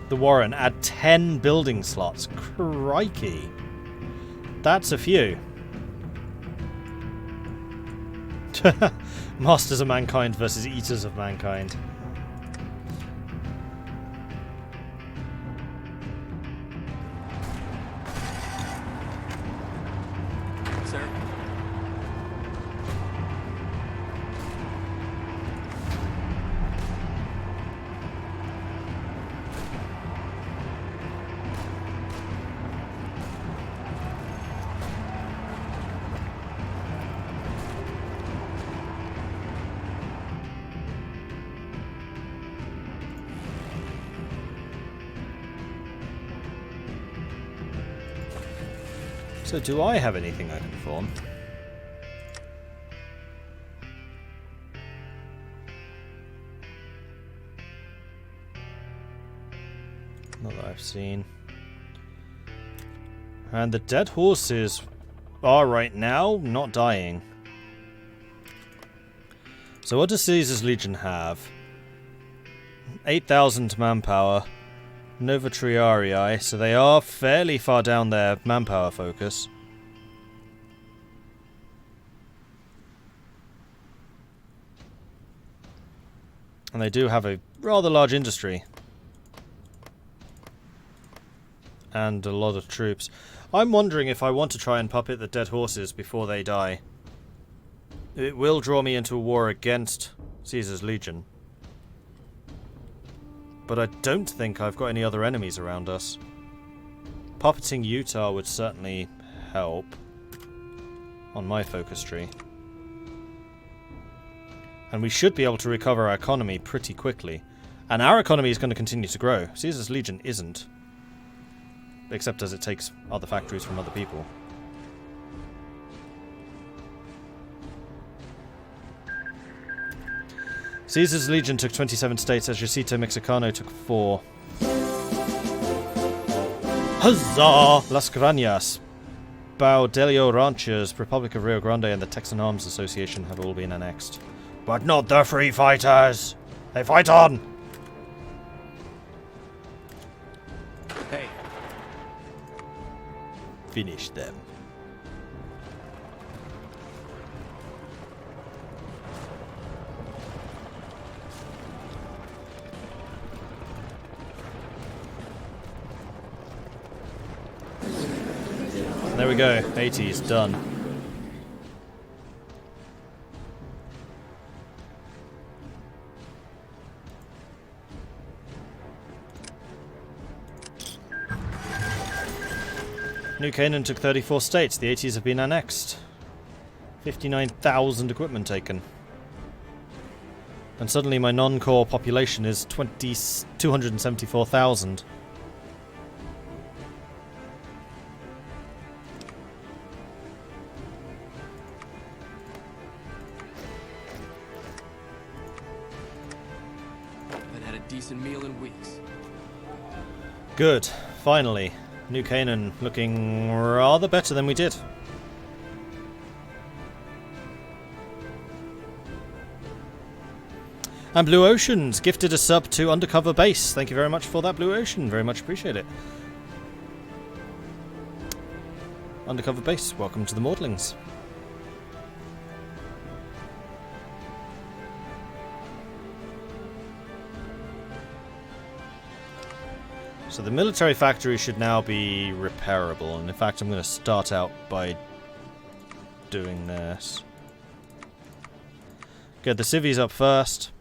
the Warren, add 10 building slots. Crikey. That's a few. Masters of Mankind versus Eaters of Mankind. Sir? So do I have anything I can form? Not that I've seen. And the dead horses are right now not dying. So what does Caesar's Legion have? 8,000 manpower. Nova Triarii, so they are fairly far down their manpower focus. And they do have a rather large industry. And a lot of troops. I'm wondering if I want to try and puppet the dead horses before they die. It will draw me into a war against Caesar's Legion. But I don't think I've got any other enemies around us. Puppeting Utah would certainly help on my focus tree. And we should be able to recover our economy pretty quickly. And our economy is going to continue to grow. Caesar's Legion isn't. Except as it takes other factories from other people. Caesar's Legion took 27 states, Ejercito Mexicano took 4. Huzzah! Las Grañas, Baudelio Ranchers, Republic of Rio Grande, and the Texan Arms Association have all been annexed. But not the Free Fighters! They fight on! Hey. Finish them. There we go, 80s done. New Canaan took 34 states, the 80s have been annexed. 59,000 equipment taken. And suddenly my non-core population is 274,000. Decent meal in weeks. Good. Finally. New Canaan looking rather better than we did. And Blue Oceans gifted a sub to Undercover Base. Thank you very much for that, Blue Ocean. Very much appreciate it. Undercover Base, welcome to the Maudlings. So the military factory should now be repairable, and in fact I'm going to start out by doing this. Get the civvies up first.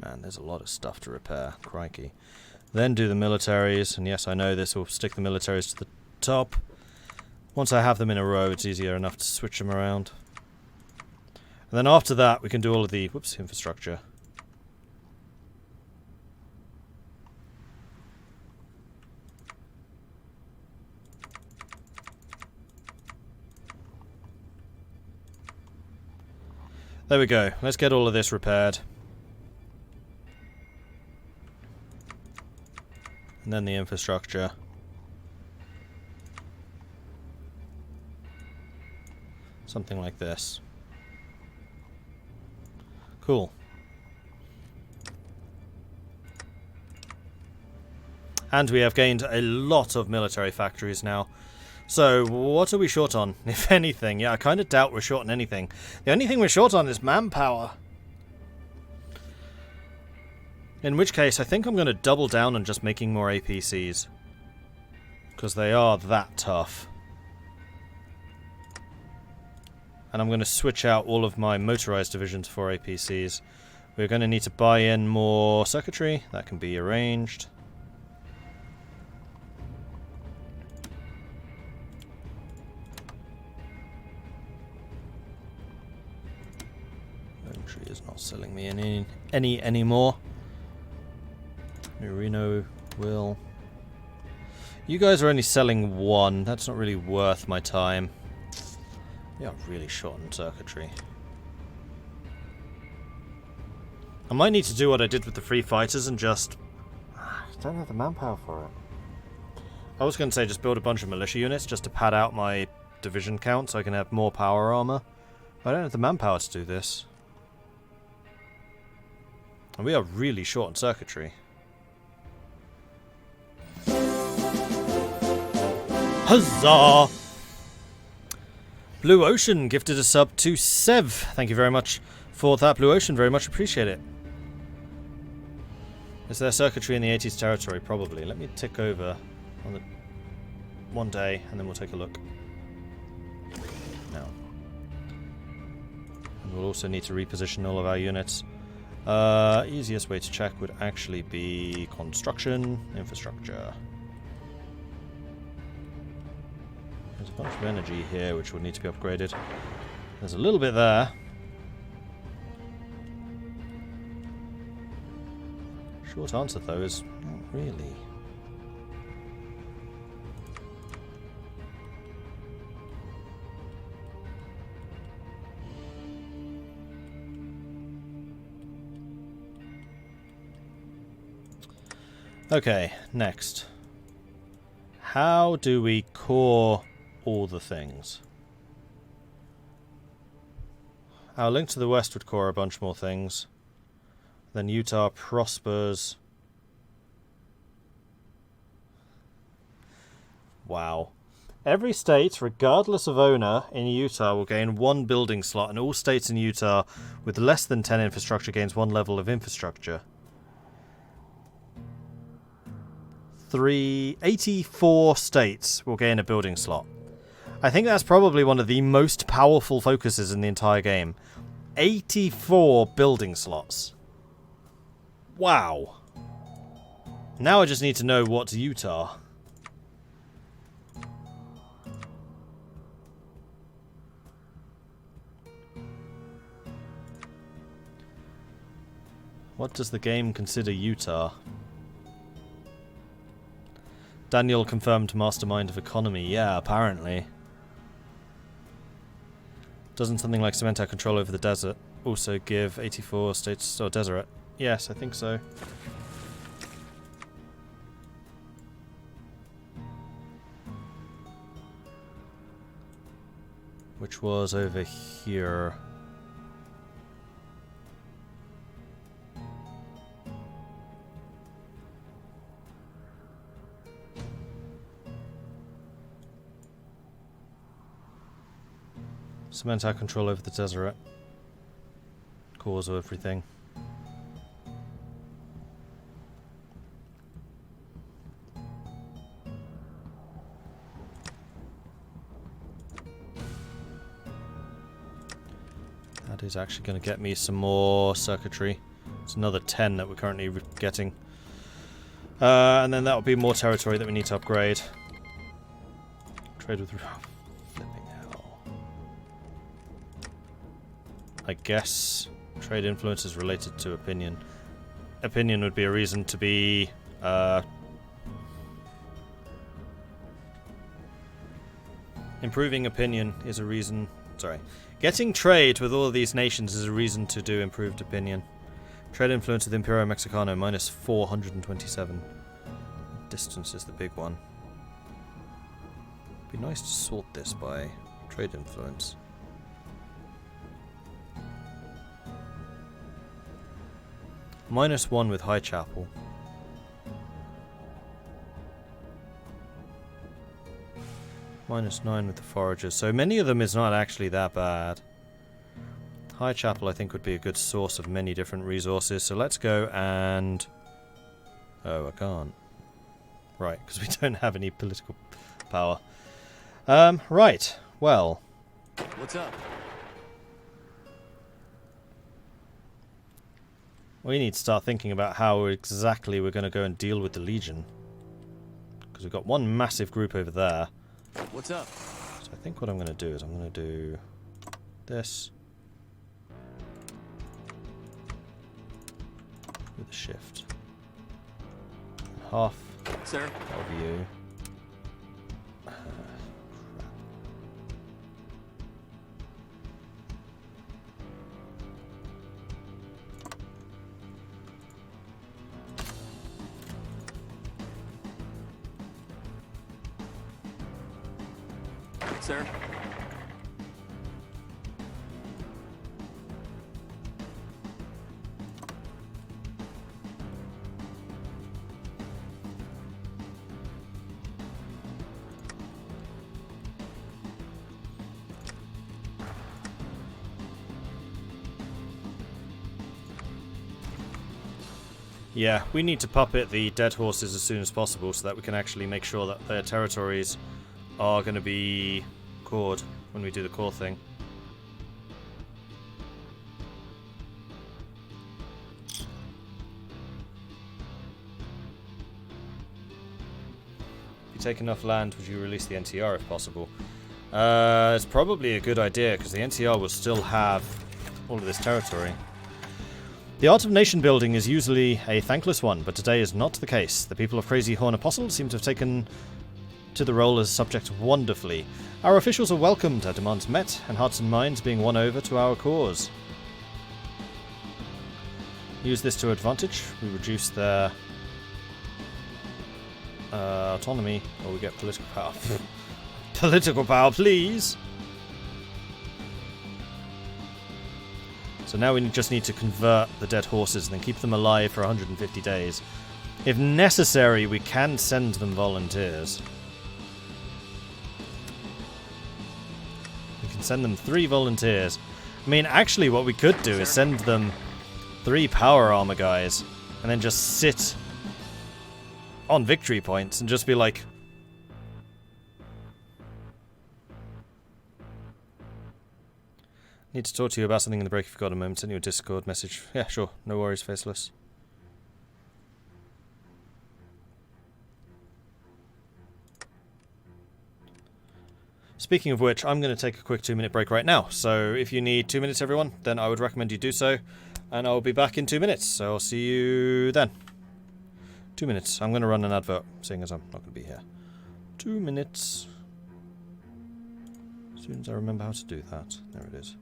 Man, there's a lot of stuff to repair, crikey. Then do the militaries, and yes, I know this will stick the militaries to the top. Once I have them in a row, it's easier enough to switch them around. And then after that, we can do all of the, infrastructure. There we go. Let's get all of this repaired. And then the infrastructure. Something like this. Cool. And we have gained a lot of military factories now. So, what are we short on, if anything? Yeah, I kind of doubt we're short on anything. The only thing we're short on is manpower. In which case, I think I'm going to double down on just making more APCs. Because they are that tough. And I'm going to switch out all of my motorized divisions for APCs. We're going to need to buy in more circuitry. That can be arranged. Infantry is not selling me any anymore. Reno will. You guys are only selling one. That's not really worth my time. We are really short on circuitry. I might need to do what I did with the free fighters and just... I don't have the manpower for it. I was going to say just build a bunch of militia units just to pad out my division count so I can have more power armor. But I don't have the manpower to do this. And we are really short on circuitry. Huzzah! Blue Ocean gifted a sub to Sev. Thank you very much for that, Blue Ocean. Very much appreciate it. Is there circuitry in the 80s territory? Probably. Let me tick over on the one day and then we'll take a look. No. And we'll also need to reposition all of our units. Easiest way to check would actually be construction, infrastructure. There's a bunch of energy here which will need to be upgraded. There's a little bit there. Short answer though is not really. Okay, next. How do we core all the things? Our link to the west would core a bunch more things. Then Utah prospers. Wow. Every state, regardless of owner, in Utah will gain 1 building slot, and all states in Utah with less than 10 infrastructure gains 1 level of infrastructure. 84 states will gain a building slot. I think that's probably one of the most powerful focuses in the entire game. 84 building slots. Wow. Now I just need to know what's Utah. What does the game consider Utah? Daniel confirmed mastermind of economy. Yeah, apparently. Doesn't something like cement our control over the desert also give 84 states or desert? Yes, I think so. Which was over here. Cement our control over the desert. Cause of everything. That is actually going to get me some more circuitry. It's another 10 that we're currently getting. And then that will be more territory that we need to upgrade. Trade with... I guess trade influence is related to opinion. Opinion would be a reason to be... improving opinion is a reason... Sorry. Getting trade with all of these nations is a reason to do improved opinion. Trade influence with Imperio Mexicano, minus 427. Distance is the big one. Be nice to sort this by trade influence. -1 with High Chapel. -9 with the foragers. So many of them is not actually that bad. High Chapel, I think, would be a good source of many different resources. So let's go and... Oh, I can't. Right, because we don't have any political power. Right. Well. What's up? We need to start thinking about how exactly we're going to go and deal with the Legion. Because we've got one massive group over there. What's up? So I think what I'm going to do is I'm going to do this. With a shift. Half. Sir? Of you. Sir? Yeah, we need to puppet the dead horses as soon as possible so that we can actually make sure that their territories are going to be cored when we do the core thing. If you take enough land, would you release the NTR if possible? It's probably a good idea because the NTR will still have all of this territory. The art of nation building is usually a thankless one, but today is not the case. The people of Crazy Horn Apostle seem to have taken to the role as subject wonderfully. Our officials are welcomed, our demands met, and hearts and minds being won over to our cause. Use this to advantage. We reduce their autonomy, or we get political power. Political power, please! So now we just need to convert the dead horses and then keep them alive for 150 days. If necessary, we can send them volunteers. We can send them 3 volunteers. I mean, actually what we could do is send them 3 power armor guys and then just sit on victory points and just be like... Need to talk to you about something in the break if you've got a moment. Send you a Discord message. Yeah, sure. No worries, Faceless. Speaking of which, I'm going to take a quick 2-minute break right now. So if you need 2 minutes, everyone, then I would recommend you do so. And I'll be back in 2 minutes. So I'll see you then. 2 minutes. I'm going to run an advert, seeing as I'm not going to be here. 2 minutes. As soon as I remember how to do that. There it is.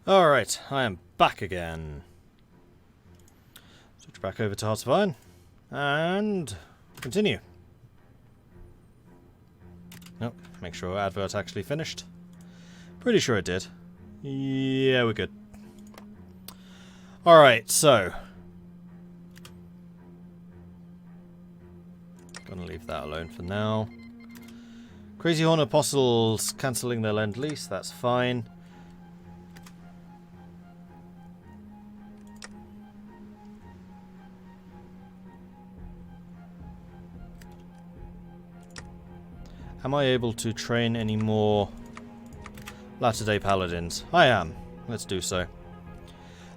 Alright, I am back again. Switch back over to Hearts of Iron. And continue. Nope, make sure advert actually finished. Pretty sure it did. Yeah, we're good. Alright, so. Gonna leave that alone for now. Crazy Horn Apostles cancelling their Lend-Lease, that's fine. Am I able to train any more Latter-day Paladins? I am. Let's do so.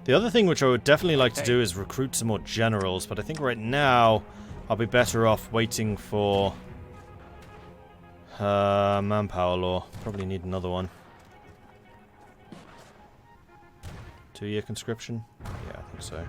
The other thing which I would definitely like to do is recruit some more generals, but I think right now I'll be better off waiting for manpower law. Probably need another one. 2-year conscription? Yeah, I think so.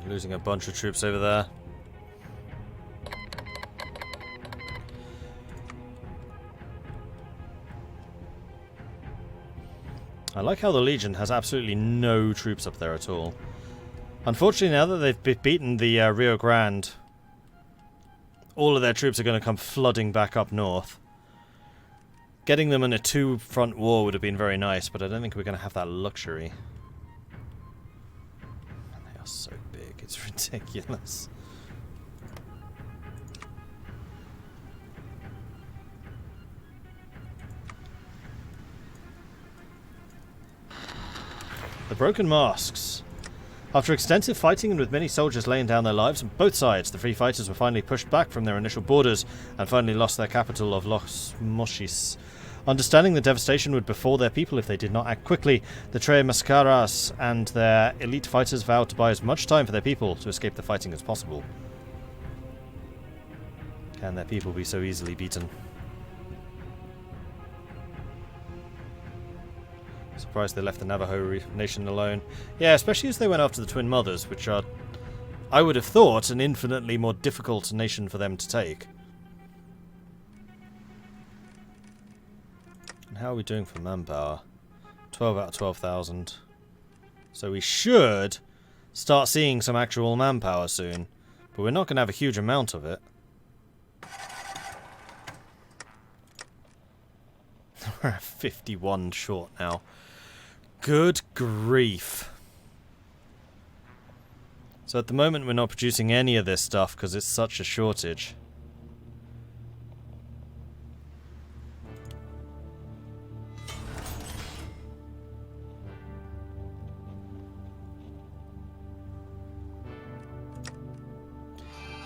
Losing a bunch of troops over there. I like how the Legion has absolutely no troops up there at all. Unfortunately, now that they've beaten the Rio Grande, all of their troops are going to come flooding back up north. Getting them in a two-front war would have been very nice, but I don't think we're going to have that luxury. They are so big, it's ridiculous. The Broken Masks. After extensive fighting and with many soldiers laying down their lives on both sides, the free fighters were finally pushed back from their initial borders and finally lost their capital of Los Mochis. Understanding the devastation would befall their people if they did not act quickly, the Tres Mascaras and their elite fighters vowed to buy as much time for their people to escape the fighting as possible. Can their people be so easily beaten? Surprised they left the Navajo nation alone. Yeah, especially as they went after the Twin Mothers, which are, I would have thought, an infinitely more difficult nation for them to take. And how are we doing for manpower? 12 out of 12,000. So we should start seeing some actual manpower soon. But we're not going to have a huge amount of it. We're at 51 short now. Good grief. So at the moment we're not producing any of this stuff because it's such a shortage.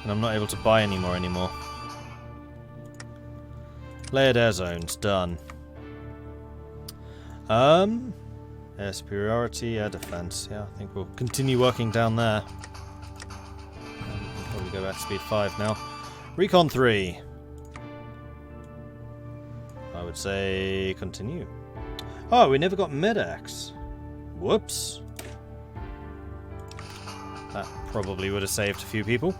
And I'm not able to buy any more anymore. Layered air zones, done. Air superiority, air defense. Yeah, I think we'll continue working down there. We'll probably go back to speed 5 now. Recon 3. I would say continue. Oh, we never got medics. Whoops. That probably would have saved a few people.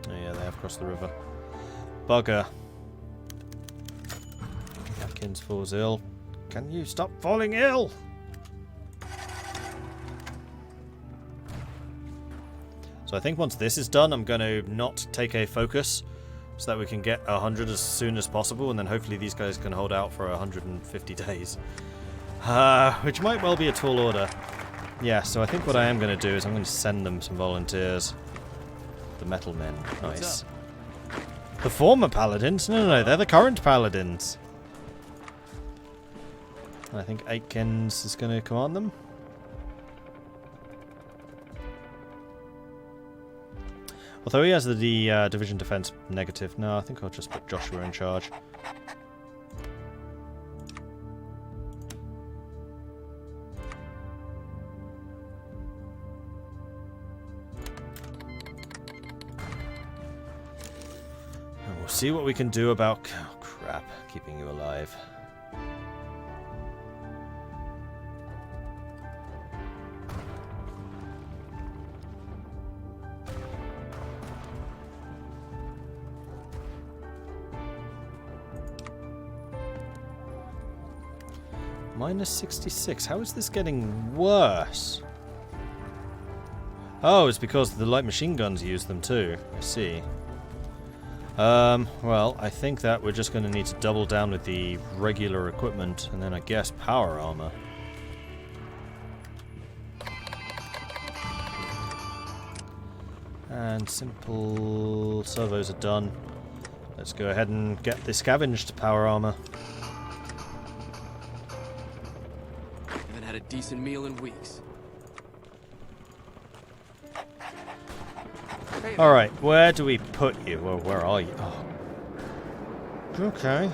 Oh yeah, they have crossed the river. Bugger. Atkins falls ill. Can you stop falling ill? So I think once this is done, I'm going to not take a focus so that we can get 100 as soon as possible, and then hopefully these guys can hold out for 150 days. Which might well be a tall order. Yeah, so I think what I am going to do is I'm going to send them some volunteers. The metal men. Nice. The former paladins? No, they're the current paladins. I think Aitkins is going to command them. Although he has the division defense negative. No, I think I'll just put Joshua in charge. See what we can do about... Oh, crap. Keeping you alive. Minus 66. How is this getting worse? Oh, it's because the light machine guns use them too. I see. Well, I think that we're just going to need to double down with the regular equipment, and then I guess power armor. And simple servos are done. Let's go ahead and get the scavenged power armor. Haven't had a decent meal in weeks. Alright, where do we put you? Well, where are you? Oh. Okay.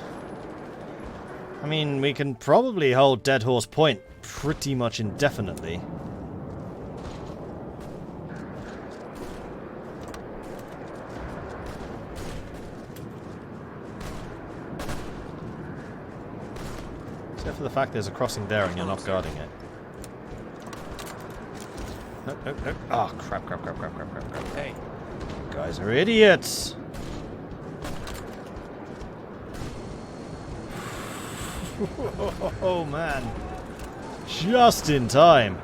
I mean, we can probably hold Dead Horse Point pretty much indefinitely. Except for the fact there's a crossing there and you're not guarding it. Nope. Oh, crap. Hey. Guys are idiots. Oh man. Just in time.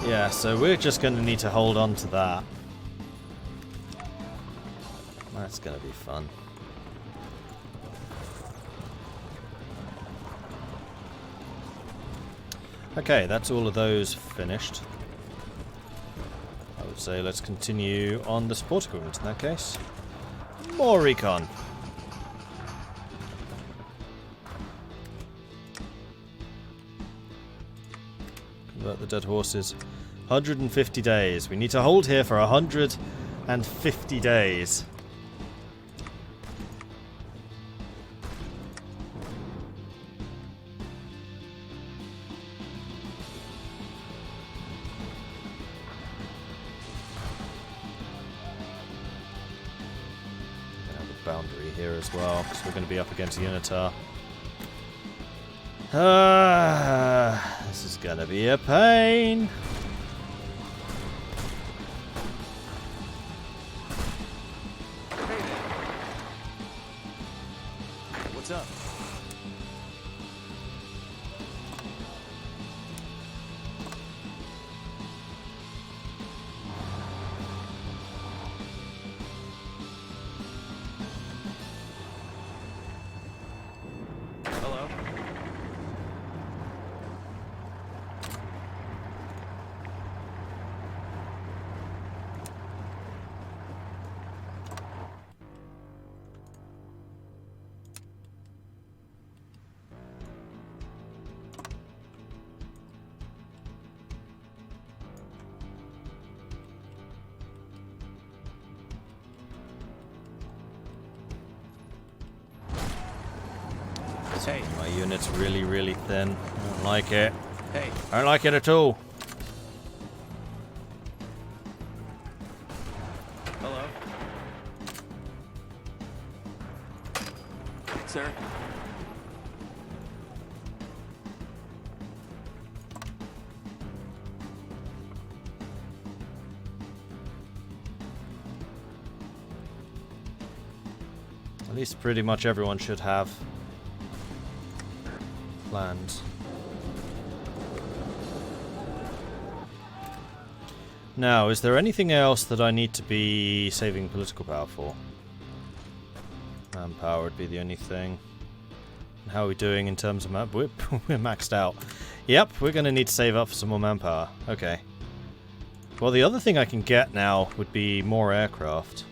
Yeah, so we're just going to need to hold on to that. That's going to be fun. Okay, that's all of those finished. I would say let's continue on the support equipment in that case. More recon. Convert the dead horses. 150 days. We need to hold here for 150 days. Gonna have a boundary here as well, because we're going to be up against Unitar. This is going to be a pain. What's up? Hello? Hey. My unit's really, really thin. I don't like it. Hey. I don't like it at all. Hello? Sir? At least pretty much everyone should have plans. Now, is there anything else that I need to be saving political power for? Manpower would be the only thing. And how are we doing in terms of map? We're maxed out. Yep, we're going to need to save up for some more manpower. Okay. Well, the other thing I can get now would be more aircraft.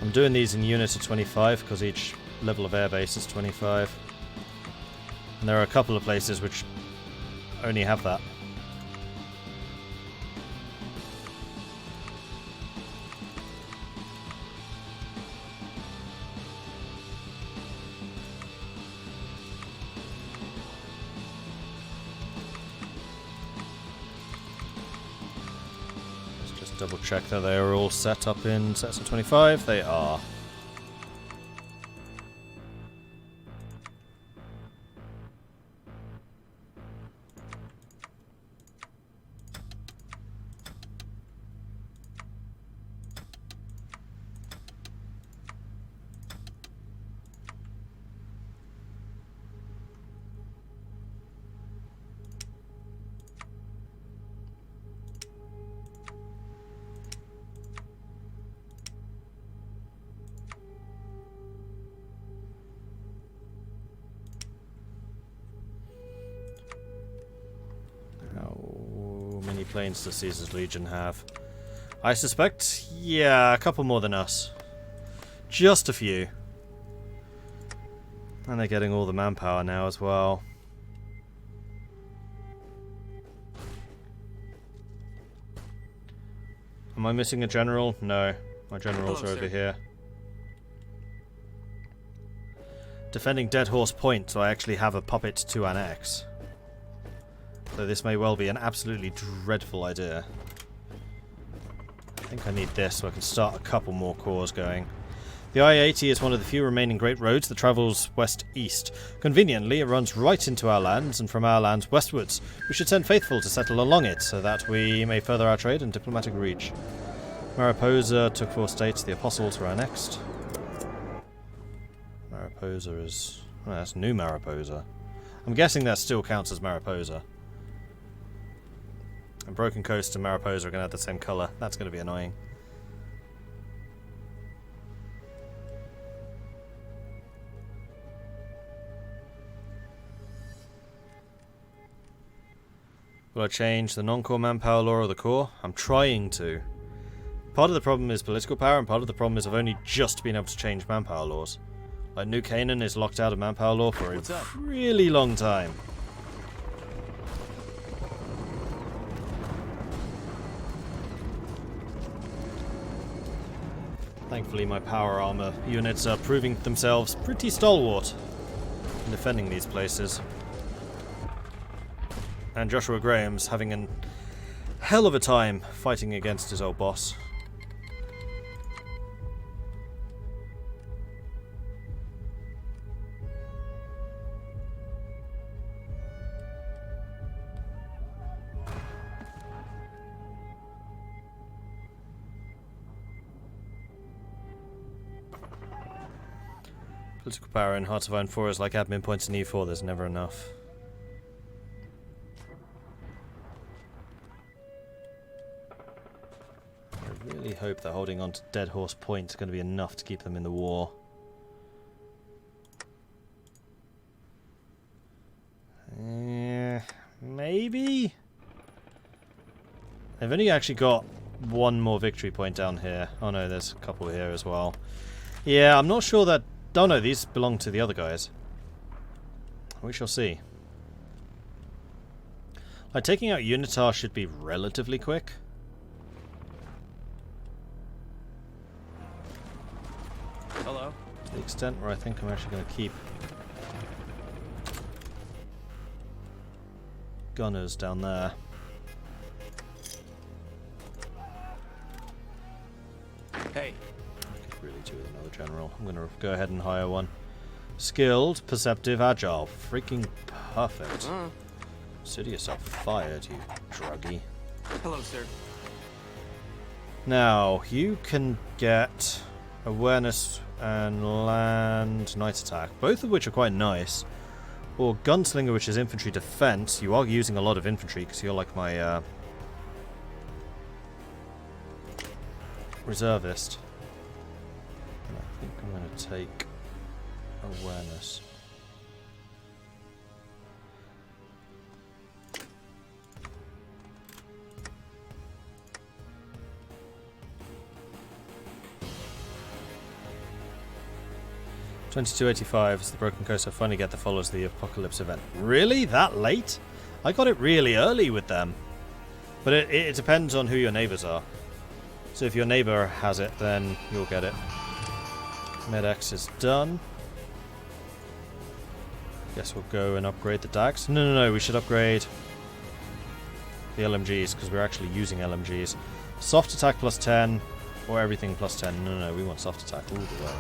I'm doing these in units of 25 because each level of airbase is 25. And there are a couple of places which only have that. Double check that they are all set up in sets of 25. They are. How many planes does Caesar's Legion have? I suspect, yeah, a couple more than us. Just a few. And they're getting all the manpower now as well. Am I missing a general? No. My generals Hello, are over sir. here. Defending Dead Horse Point, so I actually have a puppet to annex. So this may well be an absolutely dreadful idea. I think I need this so I can start a couple more cores going. The I-80 is one of the few remaining great roads that travels west-east. Conveniently, it runs right into our lands, and from our lands westwards. We should send faithful to settle along it, so that we may further our trade and diplomatic reach. Mariposa took 4 states, the Apostles were annexed. Mariposa is... well, that's New Mariposa. I'm guessing that still counts as Mariposa. And Broken Coast and Mariposa are going to have the same colour. That's going to be annoying. Will I change the non-core manpower law or the core? I'm trying to. Part of the problem is political power, and part of the problem is I've only just been able to change manpower laws. Like, New Canaan is locked out of manpower law for a really long time. Thankfully, my power armor units are proving themselves pretty stalwart in defending these places. And Joshua Graham's having a hell of a time fighting against his old boss. Political power in Hearts of Iron 4 is like admin points in E4, there's never enough. I really hope that holding on to Dead Horse Point is going to be enough to keep them in the war. Maybe? They've only actually got one more victory point down here. Oh no, there's a couple here as well. Yeah, I'm not sure that... oh no, these belong to the other guys. We shall see. Like, taking out Unitar should be relatively quick. Hello. To the extent where I think I'm actually going to keep gunners down there. Hey. I could really do with another general. I'm going to go ahead and hire one. Skilled, perceptive, agile. Freaking perfect. Sidious are fired, you druggie. Hello, sir. Now, you can get awareness and land night attack, both of which are quite nice. Or gunslinger, which is infantry defense. You are using a lot of infantry because you're like my reservist. And I think I'm going to take awareness. $22.85 is the Broken Coast. I finally get the follows the Apocalypse event. Really? That late? I got it really early with them. But it depends on who your neighbors are. So if your neighbor has it, then you'll get it. MedX is done. Guess we'll go and upgrade the DAGs. No, we should upgrade the LMGs, because we're actually using LMGs. Soft attack plus 10, or everything plus 10. No, we want soft attack all the way.